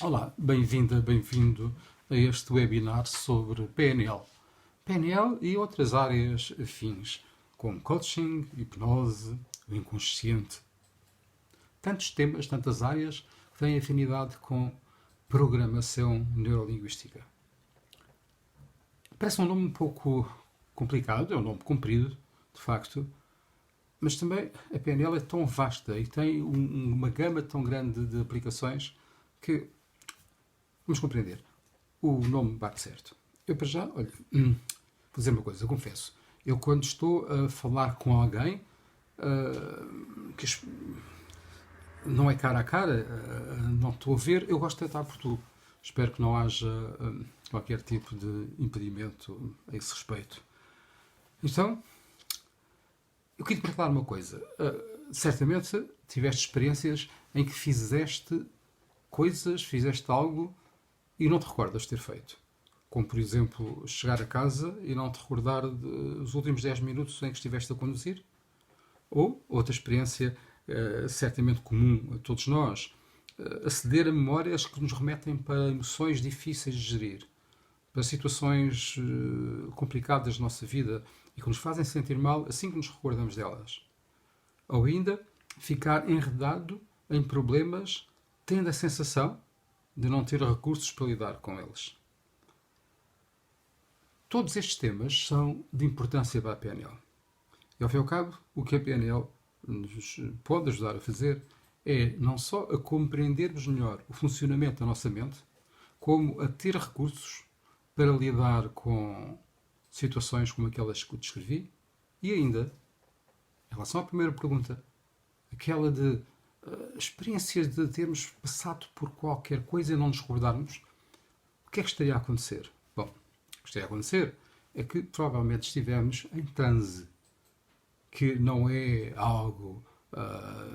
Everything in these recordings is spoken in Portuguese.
Olá, bem-vinda, bem-vindo a este webinar sobre PNL. PNL e outras áreas afins, como coaching, hipnose, o inconsciente. Tantos temas, tantas áreas que têm afinidade com programação neurolinguística. Parece um nome um pouco complicado, é um nome comprido, de facto, mas também a PNL é tão vasta e tem uma gama tão grande de aplicações que vamos compreender. O nome bate certo. Eu, para já, olha, vou dizer uma coisa, eu confesso. Eu, quando estou a falar com alguém que não é cara a cara, não estou a ver, eu gosto de tratar por tu. Espero que não haja qualquer tipo de impedimento a esse respeito. Então, eu queria te perguntar uma coisa. Certamente tiveste experiências em que fizeste coisas, fizeste algo e não te recordas de ter feito. Como, por exemplo, chegar a casa e não te recordar dos últimos 10 minutos em que estiveste a conduzir. Ou, outra experiência certamente comum a todos nós, aceder a memórias que nos remetem para emoções difíceis de gerir, para situações complicadas da nossa vida e que nos fazem sentir mal assim que nos recordamos delas. Ou ainda, ficar enredado em problemas tendo a sensação de não ter recursos para lidar com eles. Todos estes temas são de importância para a PNL. E, ao fim e ao cabo, o que a PNL nos pode ajudar a fazer é não só a compreendermos melhor o funcionamento da nossa mente, como a ter recursos para lidar com situações como aquelas que eu descrevi e ainda, em relação à primeira pergunta, aquela de experiências de termos passado por qualquer coisa e não nos recordarmos, o que é que estaria a acontecer? Bom, o que estaria a acontecer é que provavelmente estivemos em transe, que não é algo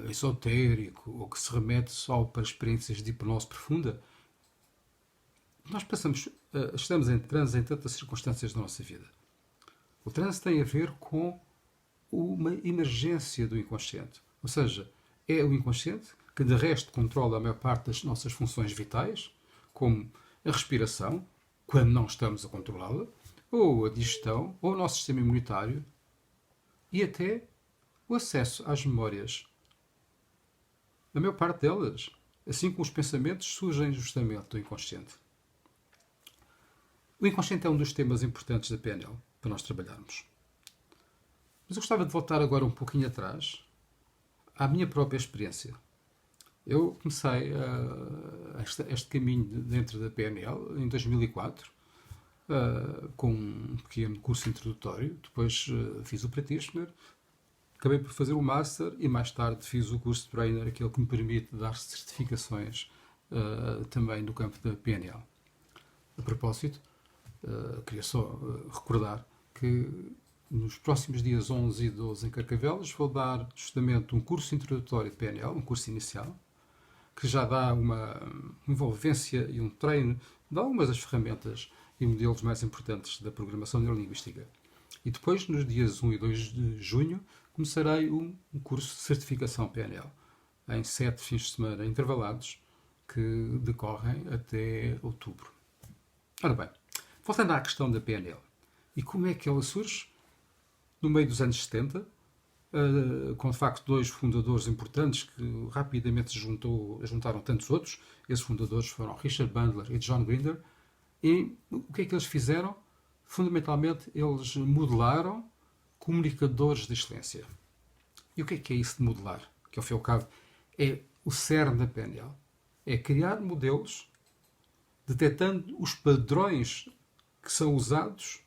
esotérico ou que se remete só para experiências de hipnose profunda. Nós estamos em transe em tantas circunstâncias da nossa vida. O transe tem a ver com uma emergência do inconsciente. Ou seja, é o inconsciente que de resto controla a maior parte das nossas funções vitais, como a respiração, quando não estamos a controlá-la, ou a digestão, ou o nosso sistema imunitário, e até o acesso às memórias. A maior parte delas, assim como os pensamentos, surgem justamente do inconsciente. O inconsciente é um dos temas importantes da PNL para nós trabalharmos. Mas eu gostava de voltar agora um pouquinho atrás à minha própria experiência. Eu comecei este caminho dentro da PNL em 2004, com um pequeno curso introdutório. Depois fiz o Practitioner, acabei por fazer o Master e mais tarde fiz o curso de Trainer, aquele que me permite dar certificações também no campo da PNL. A propósito, queria só recordar que nos próximos dias 11 e 12 em Carcavelos vou dar justamente um curso introdutório de PNL, um curso inicial, que já dá uma envolvência e um treino de algumas das ferramentas e modelos mais importantes da programação neurolinguística. E depois, nos dias 1 e 2 de junho, começarei um curso de certificação PNL, em 7 fins de semana intervalados, que decorrem até outubro. Ora bem, voltando à questão da PNL. E como é que ela surge? No meio dos anos 70, com de facto dois fundadores importantes que rapidamente se juntaram tantos outros. Esses fundadores foram Richard Bandler e John Grinder. E o que é que eles fizeram? Fundamentalmente, eles modelaram comunicadores de excelência. E o que é isso de modelar? Que, ao fim e ao cabo, é o cerne da PNL. É criar modelos detectando os padrões que são usados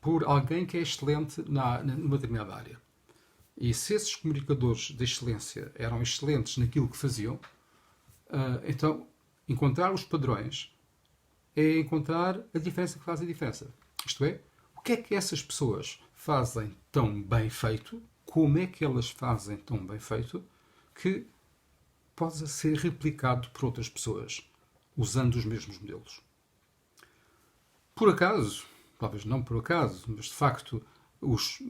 por alguém que é excelente numa determinada área. E se esses comunicadores de excelência eram excelentes naquilo que faziam, então encontrar os padrões é encontrar a diferença que faz a diferença. Isto é, o que é que essas pessoas fazem tão bem feito, como é que elas fazem tão bem feito, que possa ser replicado por outras pessoas, usando os mesmos modelos. Por acaso, talvez não por acaso, mas de facto, os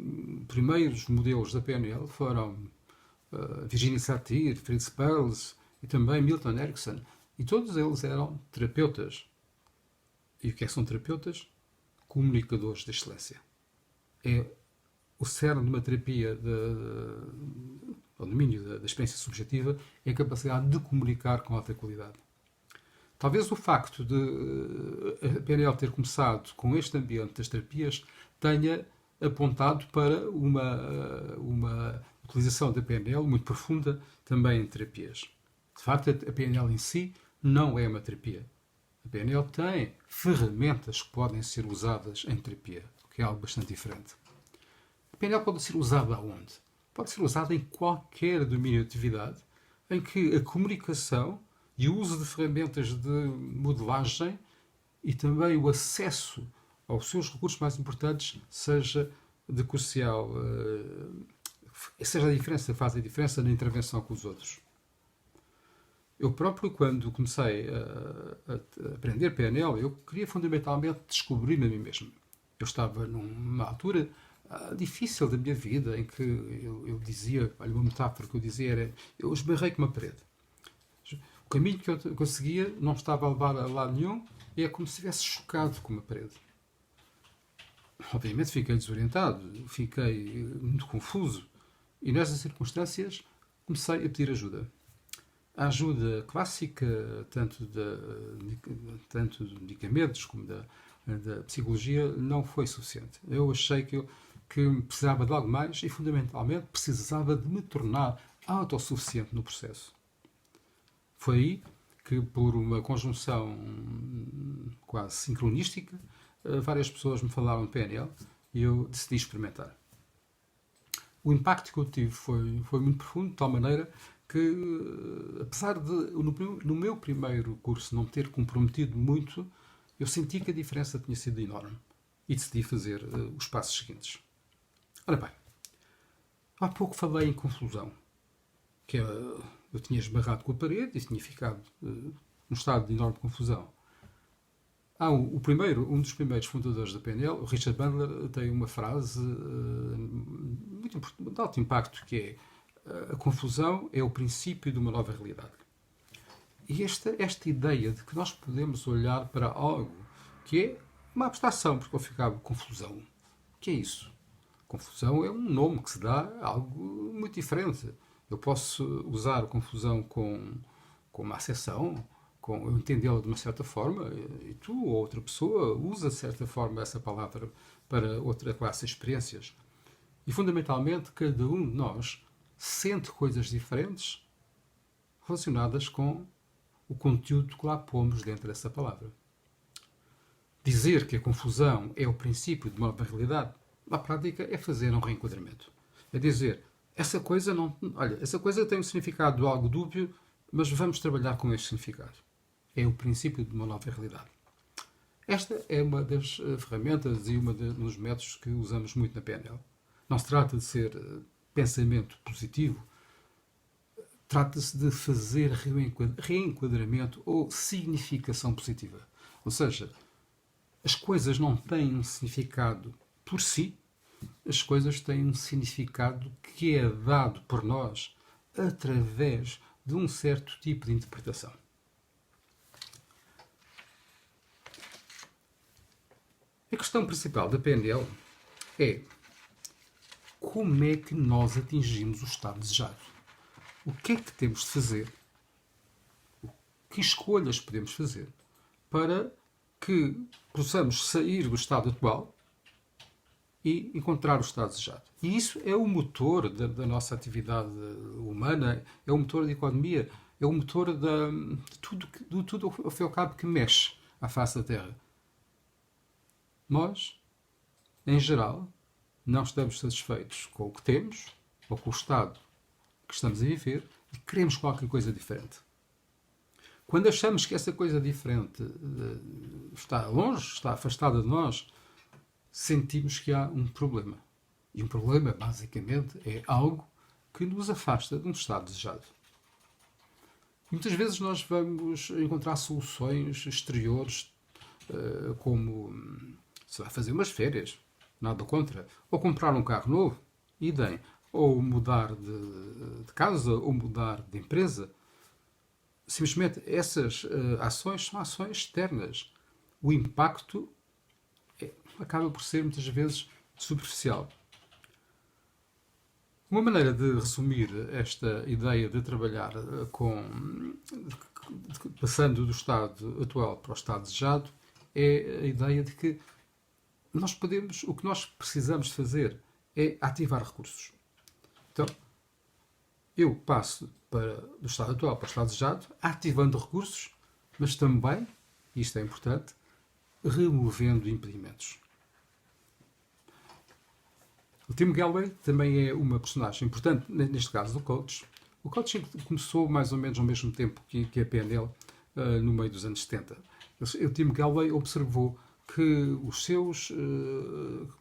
primeiros modelos da PNL foram Virginia Satir, Fritz Perls e também Milton Erickson. E todos eles eram terapeutas. E o que é que são terapeutas? Comunicadores de excelência. É o cerne de uma terapia ao domínio da experiência subjetiva é a capacidade de comunicar com alta qualidade. Talvez o facto de a PNL ter começado com este ambiente das terapias tenha apontado para uma utilização da PNL muito profunda também em terapias. De facto, a PNL em si não é uma terapia. A PNL tem ferramentas que podem ser usadas em terapia, o que é algo bastante diferente. A PNL pode ser usada aonde? Pode ser usada em qualquer domínio de atividade em que a comunicação e o uso de ferramentas de modelagem e também o acesso aos seus recursos mais importantes seja de crucial, seja a diferença, faz a diferença na intervenção com os outros. Eu próprio, quando comecei a aprender PNL, eu queria fundamentalmente descobrir-me a mim mesmo. Eu estava numa altura difícil da minha vida em que eu dizia, olha, uma metáfora que eu dizia era, eu esbarrei com uma parede. O caminho que eu seguia não estava a levar a lado nenhum e é como se tivesse chocado com uma parede. Obviamente fiquei desorientado, fiquei muito confuso e nessas circunstâncias comecei a pedir ajuda. A ajuda clássica, tanto de medicamentos como da psicologia, não foi suficiente. Eu achei que precisava de algo mais e, fundamentalmente, precisava de me tornar autossuficiente no processo. Foi aí que, por uma conjunção quase sincronística, várias pessoas me falaram de PNL e eu decidi experimentar. O impacto que eu tive foi muito profundo, de tal maneira que, apesar de no meu primeiro curso não ter comprometido muito, eu senti que a diferença tinha sido enorme e decidi fazer os passos seguintes. Ora bem, há pouco falei em confusão, que eu tinha esbarrado com a parede e tinha ficado num estado de enorme confusão. Um dos primeiros fundadores da PNL, o Richard Bandler, tem uma frase muito importante, de alto impacto, que é: a confusão é o princípio de uma nova realidade. E esta ideia de que nós podemos olhar para algo que é uma abstração, porque eu ficava confusão. O que é isso? Confusão é um nome que se dá a algo muito diferente. Eu posso usar a confusão com uma acessão, com eu entendê-la de uma certa forma, e tu ou outra pessoa usa de certa forma essa palavra para outra classe de experiências. E fundamentalmente, cada um de nós sente coisas diferentes relacionadas com o conteúdo que lá pomos dentro dessa palavra. Dizer que a confusão é o princípio de uma nova realidade, na prática, é fazer um reenquadramento. É dizer, essa coisa tem um significado de algo dúbio, mas vamos trabalhar com este significado. É o princípio de uma nova realidade. Esta é uma das ferramentas e um dos métodos que usamos muito na PNL. Não se trata de ser pensamento positivo, trata-se de fazer reenquadramento ou significação positiva. Ou seja, as coisas não têm um significado por si, as coisas têm um significado que é dado por nós através de um certo tipo de interpretação. A questão principal da PNL é como é que nós atingimos o estado desejado. O que é que temos de fazer? Que escolhas podemos fazer para que possamos sair do estado atual e encontrar o estado desejado? E isso é o motor da nossa atividade humana, é o motor da economia, é o motor de tudo ao fim e ao cabo que mexe à face da Terra. Nós, em geral, não estamos satisfeitos com o que temos ou com o estado que estamos a viver e queremos qualquer coisa diferente. Quando achamos que essa coisa diferente está longe, está afastada de nós, sentimos que há um problema. E um problema, basicamente, é algo que nos afasta de um estado desejado. E muitas vezes nós vamos encontrar soluções exteriores, como sei lá, fazer umas férias, nada contra, ou comprar um carro novo, idem, ou mudar de casa, ou mudar de empresa. simplesmente essas ações são ações externas. O impacto acaba por ser muitas vezes superficial. Uma maneira de resumir esta ideia de trabalhar passando do estado atual para o estado desejado é a ideia de que o que nós precisamos fazer é ativar recursos. Então, eu passo do estado atual para o estado desejado, ativando recursos, mas também, isto é importante, removendo impedimentos. O Tim Gallwey também é uma personagem importante, neste caso, do coach. O coaching começou mais ou menos ao mesmo tempo que a PNL, no meio dos anos 70. O Tim Gallwey observou que os seus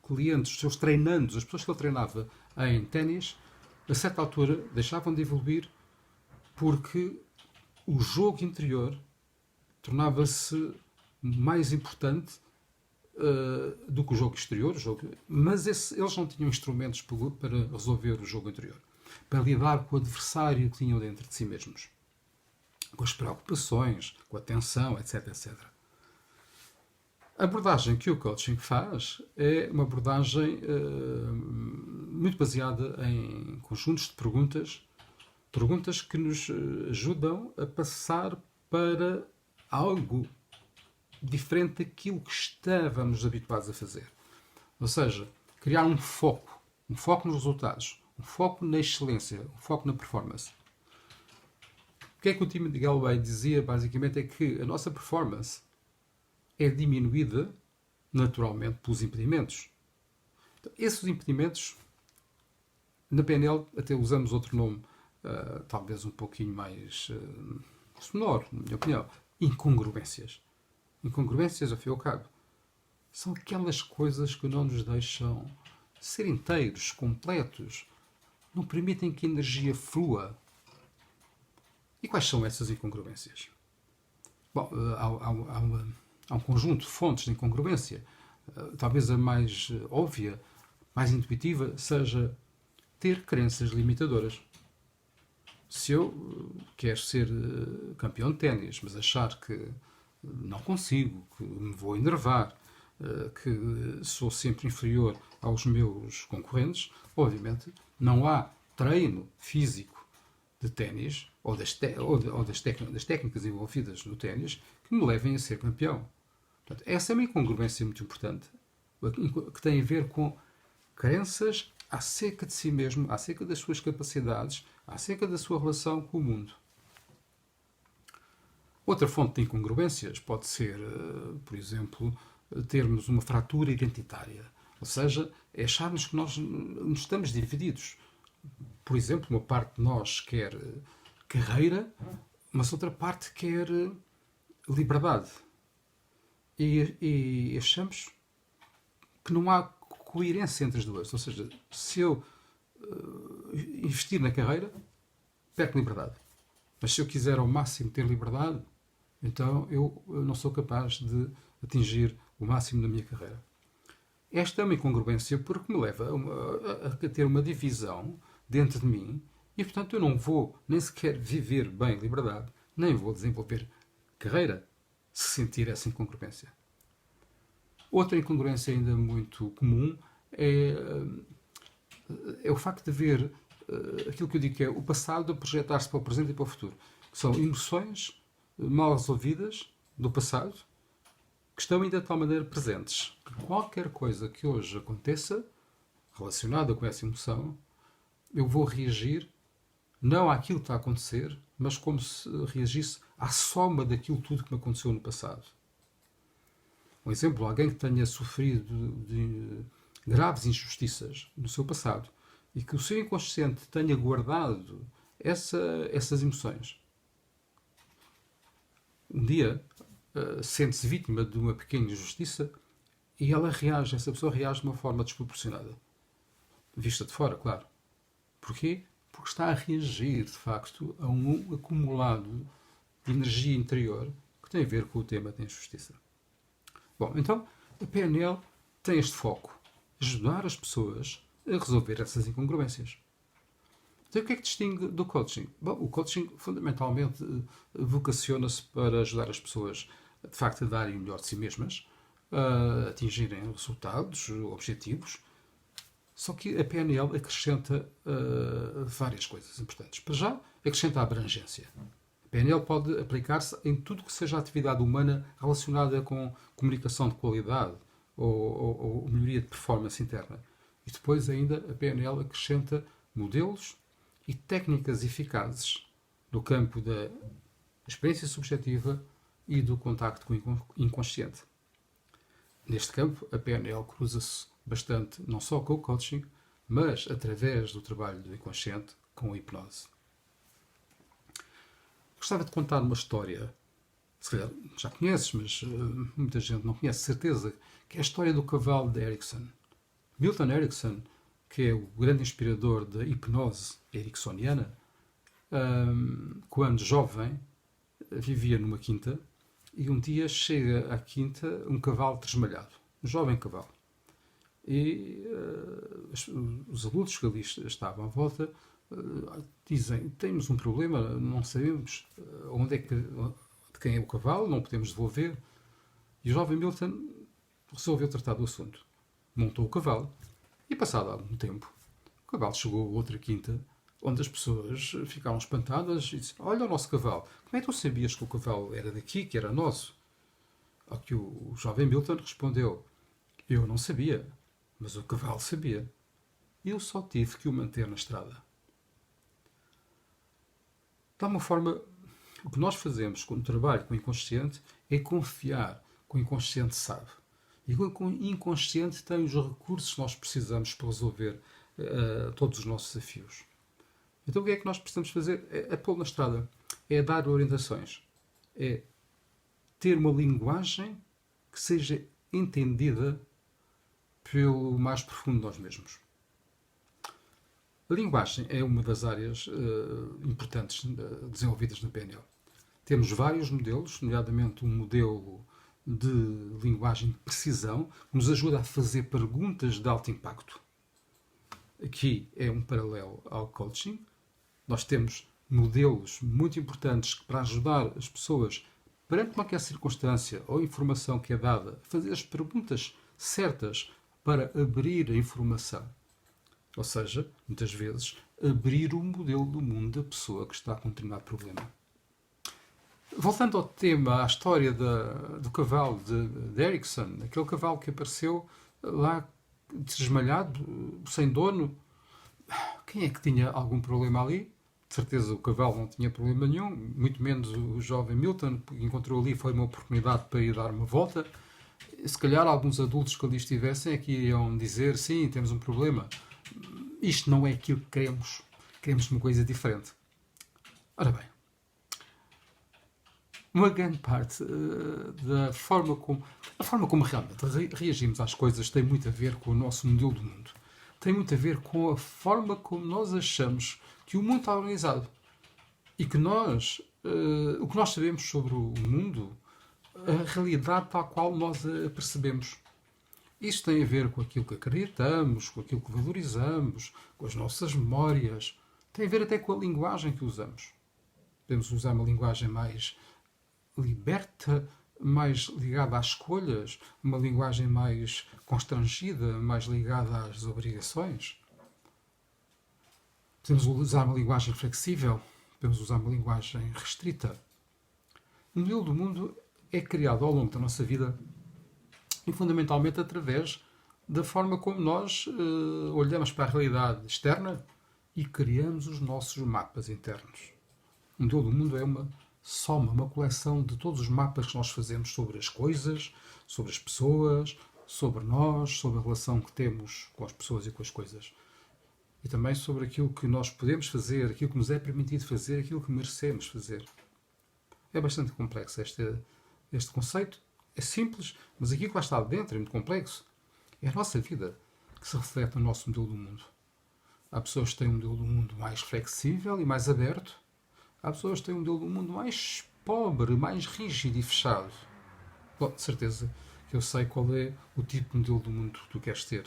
clientes, os seus treinandos, as pessoas que ele treinava em ténis, a certa altura deixavam de evoluir porque o jogo interior tornava-se mais importante do que o jogo exterior, mas eles não tinham instrumentos para resolver o jogo interior, para lidar com o adversário que tinham dentro de si mesmos, com as preocupações, com a tensão, etc, etc. A abordagem que o coaching faz é uma abordagem muito baseada em conjuntos de perguntas que nos ajudam a passar para algo diferente daquilo que estávamos habituados a fazer. Ou seja, criar um foco nos resultados, um foco na excelência, um foco na performance. O que é que o Tim Gallwey dizia, basicamente, é que a nossa performance é diminuída naturalmente pelos impedimentos. Então, esses impedimentos, na PNL até usamos outro nome, talvez um pouquinho mais sonoro, na minha opinião, incongruências. Incongruências, ao fim e ao cabo, são aquelas coisas que não nos deixam ser inteiros, completos, não permitem que a energia flua. E quais são essas incongruências? Bom, há um conjunto de fontes de incongruência. Talvez a mais óbvia, mais intuitiva, seja ter crenças limitadoras. Se eu quero ser campeão de ténis, mas achar que não consigo, que me vou enervar, que sou sempre inferior aos meus concorrentes, obviamente não há treino físico de ténis ou das técnicas envolvidas no ténis que me levem a ser campeão. Portanto, essa é uma incongruência muito importante, que tem a ver com crenças acerca de si mesmo, acerca das suas capacidades, acerca da sua relação com o mundo. Outra fonte de incongruências pode ser, por exemplo, termos uma fratura identitária. Ou seja, é acharmos que nós estamos divididos. Por exemplo, uma parte de nós quer carreira, mas outra parte quer liberdade. E achamos que não há coerência entre as duas. Ou seja, se eu investir na carreira, perco liberdade. Mas se eu quiser ao máximo ter liberdade, então eu não sou capaz de atingir o máximo da minha carreira. Esta é uma incongruência porque me leva a ter uma divisão dentro de mim e, portanto, eu não vou nem sequer viver bem liberdade, nem vou desenvolver carreira se sentir essa incongruência. Outra incongruência ainda muito comum é o facto de ver aquilo que eu digo que é o passado a projetar-se para o presente e para o futuro. Que são emoções mal resolvidas do passado que estão ainda de tal maneira presentes que qualquer coisa que hoje aconteça relacionada com essa emoção, eu vou reagir não àquilo que está a acontecer, mas como se reagisse à soma daquilo tudo que me aconteceu no passado. Um exemplo, alguém que tenha sofrido de graves injustiças no seu passado e que o seu inconsciente tenha guardado essas emoções. Um dia sente-se vítima de uma pequena injustiça e essa pessoa reage de uma forma desproporcionada. Vista de fora, claro. Porquê? Porque está a reagir, de facto, a um acumulado de energia interior que tem a ver com o tema da injustiça. Bom, então, a PNL tem este foco. Ajudar as pessoas a resolver essas incongruências. Então, o que é que distingue do coaching? Bom, o coaching fundamentalmente vocaciona-se para ajudar as pessoas de facto a darem o melhor de si mesmas, a atingirem resultados, objetivos. Só que a PNL acrescenta várias coisas importantes. Para já, acrescenta a abrangência. A PNL pode aplicar-se em tudo que seja atividade humana relacionada com comunicação de qualidade ou melhoria de performance interna. E depois ainda a PNL acrescenta modelos e técnicas eficazes no campo da experiência subjetiva e do contacto com o inconsciente. Neste campo, a PNL cruza-se bastante não só com o coaching, mas através do trabalho do inconsciente com a hipnose. Gostava de contar uma história, se calhar já conheces, mas muita gente não conhece, certeza, que é a história do cavalo de Erickson. Milton Erickson, que é o grande inspirador da hipnose ericksoniana, quando jovem, vivia numa quinta e um dia chega à quinta um cavalo tresmalhado, um jovem cavalo. E os adultos que ali estavam à volta dizem: temos um problema, não sabemos onde é que, de quem é o cavalo, não podemos devolver. E o jovem Milton resolveu tratar do assunto. Montou o cavalo e, passado algum tempo, o cavalo chegou a outra quinta onde as pessoas ficaram espantadas e disseram: olha o nosso cavalo, como é que tu sabias que o cavalo era daqui, que era nosso? Ao que o jovem Milton respondeu: eu não sabia, mas o cavalo sabia. E eu só tive que o manter na estrada. De alguma forma, o que nós fazemos com o trabalho com o inconsciente é confiar que o inconsciente sabe. E que o inconsciente tem os recursos que nós precisamos para resolver todos os nossos desafios. Então o que é que nós precisamos fazer? É pô-lo na estrada. É dar orientações. É ter uma linguagem que seja entendida pelo mais profundo de nós mesmos. A linguagem é uma das áreas importantes desenvolvidas na PNL. Temos vários modelos, nomeadamente um modelo de linguagem de precisão, que nos ajuda a fazer perguntas de alto impacto. Aqui é um paralelo ao coaching. Nós temos modelos muito importantes para ajudar as pessoas, perante qualquer circunstância ou informação que é dada, a fazer as perguntas certas para abrir a informação. Ou seja, muitas vezes, abrir o modelo do mundo da pessoa que está com um determinado problema. Voltando ao tema, à história do cavalo de Erickson, aquele cavalo que apareceu lá desesmalhado, sem dono. Quem é que tinha algum problema ali? De certeza o cavalo não tinha problema nenhum, muito menos o jovem Milton, que encontrou ali, foi uma oportunidade para ir dar uma volta. Se calhar alguns adultos que ali estivessem aqui iam dizer: sim, temos um problema. Isto não é aquilo que queremos. Queremos uma coisa diferente. Ora bem, uma grande parte da forma como realmente reagimos às coisas tem muito a ver com o nosso modelo do mundo. Tem muito a ver com a forma como nós achamos que o mundo está organizado. E que nós, o que nós sabemos sobre o mundo, a realidade tal qual nós a percebemos. Isto tem a ver com aquilo que acreditamos, com aquilo que valorizamos, com as nossas memórias. Tem a ver até com a linguagem que usamos. Podemos usar uma linguagem mais liberta, mais ligada às escolhas, uma linguagem mais constrangida, mais ligada às obrigações. Podemos usar uma linguagem flexível, podemos usar uma linguagem restrita. O modelo do mundo é criado ao longo da nossa vida e fundamentalmente através da forma como nós olhamos para a realidade externa e criamos os nossos mapas internos. O modelo do mundo é uma soma, uma coleção de todos os mapas que nós fazemos sobre as coisas, sobre as pessoas, sobre nós, sobre a relação que temos com as pessoas e com as coisas. E também sobre aquilo que nós podemos fazer, aquilo que nos é permitido fazer, aquilo que merecemos fazer. É bastante complexo este conceito. É simples, mas aquilo que lá está dentro é muito complexo. É a nossa vida que se reflete no nosso modelo do mundo. Há pessoas que têm um modelo do mundo mais flexível e mais aberto. Há pessoas que têm um modelo do mundo mais pobre, mais rígido e fechado. Bom, de certeza que eu sei qual é o tipo de modelo do mundo que tu queres ter.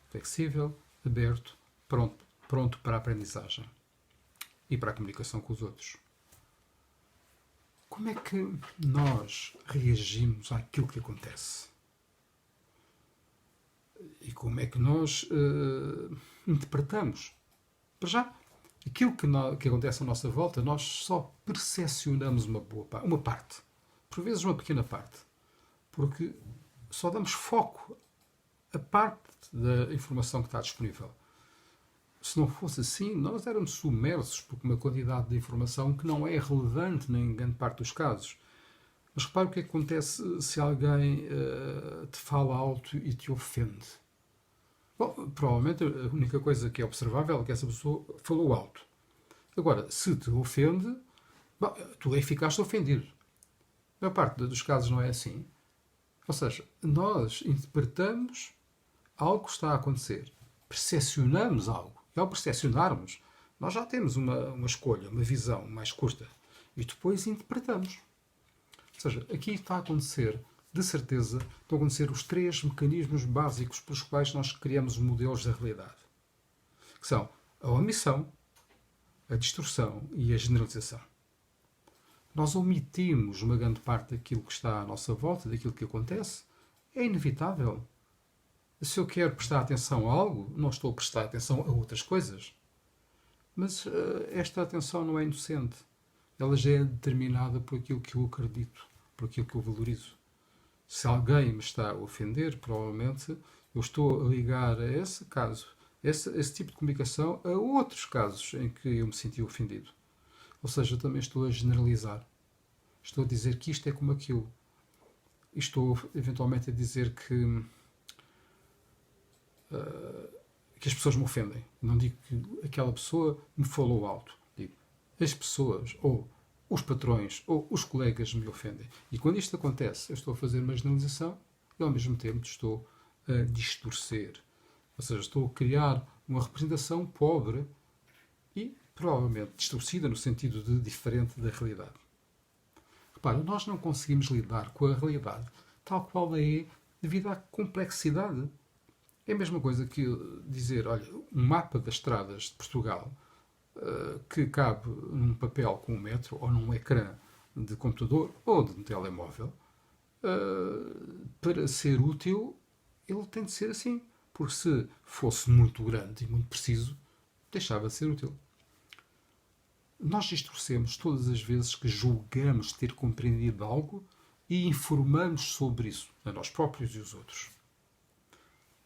Flexível, aberto, pronto para a aprendizagem. e para a comunicação com os outros. Como é que nós reagimos àquilo que acontece? E como é que nós interpretamos? Para já, aquilo que acontece à nossa volta, nós só percepcionamos uma parte. Por vezes uma pequena parte. Porque só damos foco a parte da informação que está disponível. Se não fosse assim, nós éramos submersos por uma quantidade de informação que não é relevante em grande parte dos casos. Mas repare o que acontece se alguém te fala alto e te ofende. Bom, provavelmente a única coisa que é observável é que essa pessoa falou alto. Agora, se te ofende, bom, tu aí ficaste ofendido. A maior parte dos casos não é assim. Ou seja, nós interpretamos algo que está a acontecer. Percepcionamos algo. E ao percepcionarmos, nós já temos uma escolha, uma visão mais curta. E depois interpretamos. Ou seja, aqui está a acontecer, de certeza, estão a acontecer os três mecanismos básicos pelos quais nós criamos os modelos da realidade. Que são a omissão, a distorção e a generalização. Nós omitimos uma grande parte daquilo que está à nossa volta, daquilo que acontece. É inevitável. Se eu quero prestar atenção a algo, não estou a prestar atenção a outras coisas. Mas esta atenção não é inocente. Ela já é determinada por aquilo que eu acredito, por aquilo que eu valorizo. Se alguém me está a ofender, provavelmente eu estou a ligar a esse caso, esse tipo de comunicação, a outros casos em que eu me senti ofendido. Ou seja, também estou a generalizar. Estou a dizer que isto é como aquilo. E estou, eventualmente, a dizer que as pessoas me ofendem. Não digo que aquela pessoa me falou alto. Digo, as pessoas, ou os patrões, ou os colegas me ofendem. E quando isto acontece, eu estou a fazer uma generalização e, ao mesmo tempo, estou a distorcer. Ou seja, estou a criar uma representação pobre e, provavelmente, distorcida no sentido de diferente da realidade. Repara, nós não conseguimos lidar com a realidade tal qual ela é devido à complexidade. É a mesma coisa que dizer, olha, um mapa das estradas de Portugal que cabe num papel com um metro ou num ecrã de computador ou de um telemóvel, para ser útil, ele tem de ser assim. Porque se fosse muito grande e muito preciso, deixava de ser útil. Nós distorcemos todas as vezes que julgamos ter compreendido algo e informamos sobre isso, a nós próprios e os outros.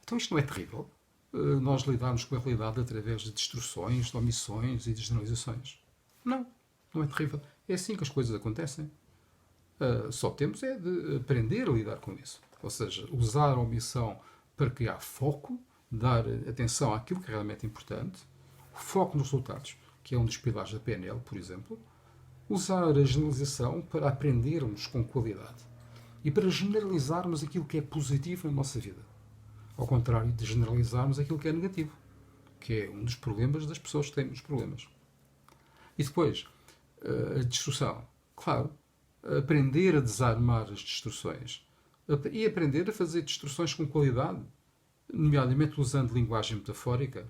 Então isto não é terrível? Nós lidarmos com a realidade através de distorções, de omissões e de generalizações? Não, não é terrível. É assim que as coisas acontecem. Só temos é de aprender a lidar com isso. Ou seja, usar a omissão para criar foco, dar atenção àquilo que é realmente importante, o foco nos resultados, que é um dos pilares da PNL, por exemplo, usar a generalização para aprendermos com qualidade e para generalizarmos aquilo que é positivo na nossa vida, ao contrário de generalizarmos aquilo que é negativo, que é um dos problemas das pessoas que têm muitos problemas. E depois, a distorção. Claro, aprender a desarmar as distorções e aprender a fazer distorções com qualidade, nomeadamente usando linguagem metafórica.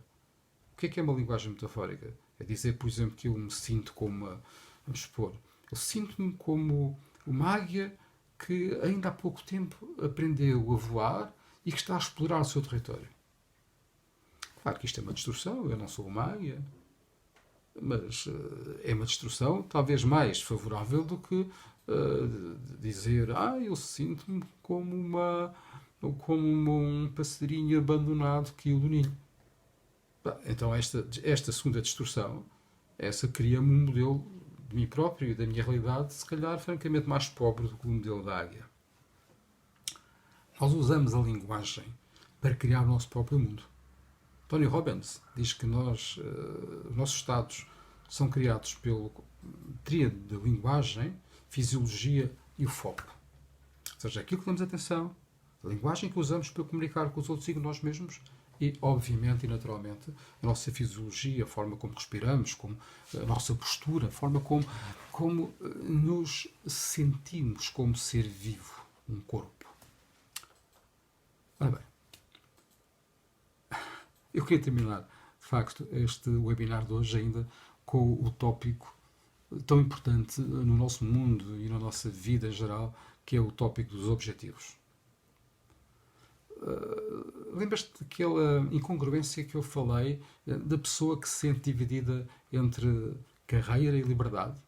O que é uma linguagem metafórica? É dizer, por exemplo, que eu me sinto como uma... Vamos supor, eu sinto-me como uma águia que ainda há pouco tempo aprendeu a voar e que está a explorar o seu território. Claro que isto é uma distorção, eu não sou uma águia, mas é uma distorção talvez mais favorável do que dizer eu sinto-me como um passarinho abandonado que caiu do ninho. Então esta segunda distorção, essa cria-me um modelo de mim próprio e da minha realidade, se calhar francamente mais pobre do que o modelo da águia. Nós usamos a linguagem para criar o nosso próprio mundo. Tony Robbins diz que os nossos estados são criados pelo tríade da linguagem, fisiologia e o foco. Ou seja, aquilo que damos atenção, a linguagem que usamos para comunicar com os outros e com nós mesmos e, obviamente e naturalmente, a nossa fisiologia, a forma como respiramos, como a nossa postura, a forma como nos sentimos como ser vivo, um corpo. Ora bem, eu queria terminar, de facto, este webinar de hoje ainda com o tópico tão importante no nosso mundo e na nossa vida em geral, que é o tópico dos objetivos. Lembras-te daquela incongruência que eu falei da pessoa que se sente dividida entre carreira e liberdade?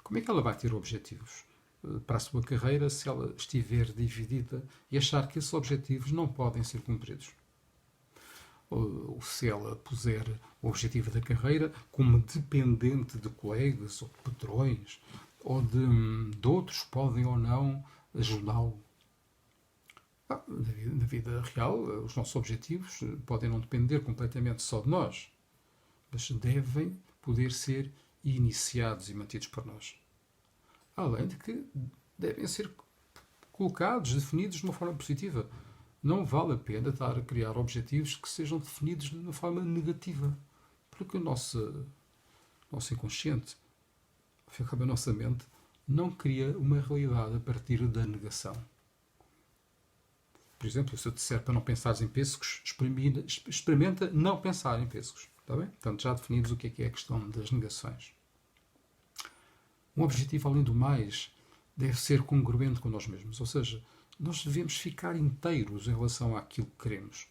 Como é que ela vai ter objetivos para a sua carreira se ela estiver dividida e achar que esses objetivos não podem ser cumpridos? Ou se ela puser o objetivo da carreira como dependente de colegas ou de patrões ou de outros podem ou não ajudá-lo. Na vida real, os nossos objetivos podem não depender completamente só de nós, mas devem poder ser iniciados e mantidos por nós. Além de que devem ser colocados, definidos de uma forma positiva. Não vale a pena estar a criar objetivos que sejam definidos de uma forma negativa. Porque o nosso inconsciente, a nossa mente, não cria uma realidade a partir da negação. Por exemplo, se eu te disser para não pensares em pêssegos, experimenta não pensar em pêssegos. Está bem? Portanto, já definimos o que é a questão das negações. Um objetivo, além do mais, deve ser congruente com nós mesmos. Ou seja, nós devemos ficar inteiros em relação àquilo que queremos.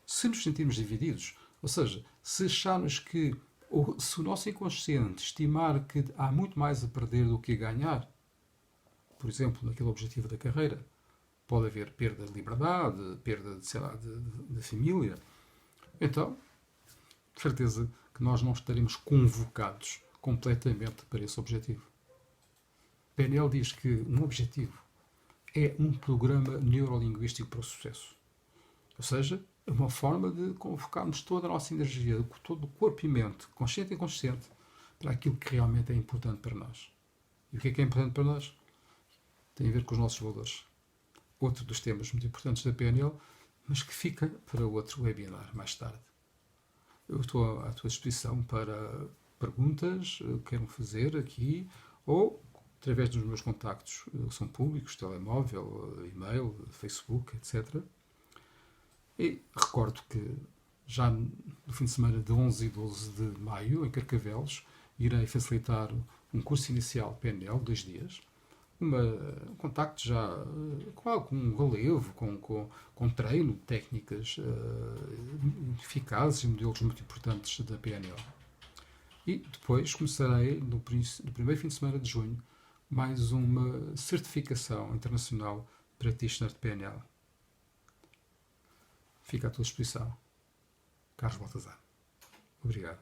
Se nos sentirmos divididos, ou seja, se acharmos que, ou se o nosso inconsciente estimar que há muito mais a perder do que a ganhar, por exemplo, naquele objetivo da carreira, pode haver perda de liberdade, perda de família, então, de certeza que nós não estaremos convocados completamente para esse objetivo. PNL diz que um objetivo é um programa neurolinguístico para o sucesso. Ou seja, é uma forma de convocarmos toda a nossa energia, todo o corpo e mente, consciente e inconsciente, para aquilo que realmente é importante para nós. E o que é importante para nós? Tem a ver com os nossos valores. Outro dos temas muito importantes da PNL, mas que fica para outro webinar mais tarde. Eu estou à tua disposição para perguntas que queiram fazer aqui ou através dos meus contactos, que são públicos, telemóvel, e-mail, Facebook, etc. E recordo que já no fim de semana de 11 e 12 de maio, em Carcavelos, irei facilitar um curso inicial PNL, 2 dias, um contacto já com relevo, com treino, técnicas eficazes e modelos muito importantes da PNL. E depois começarei, no primeiro fim de semana de junho, mais uma certificação internacional practitioner de PNL. Fica à tua disposição. Carlos Baltazar. Obrigado.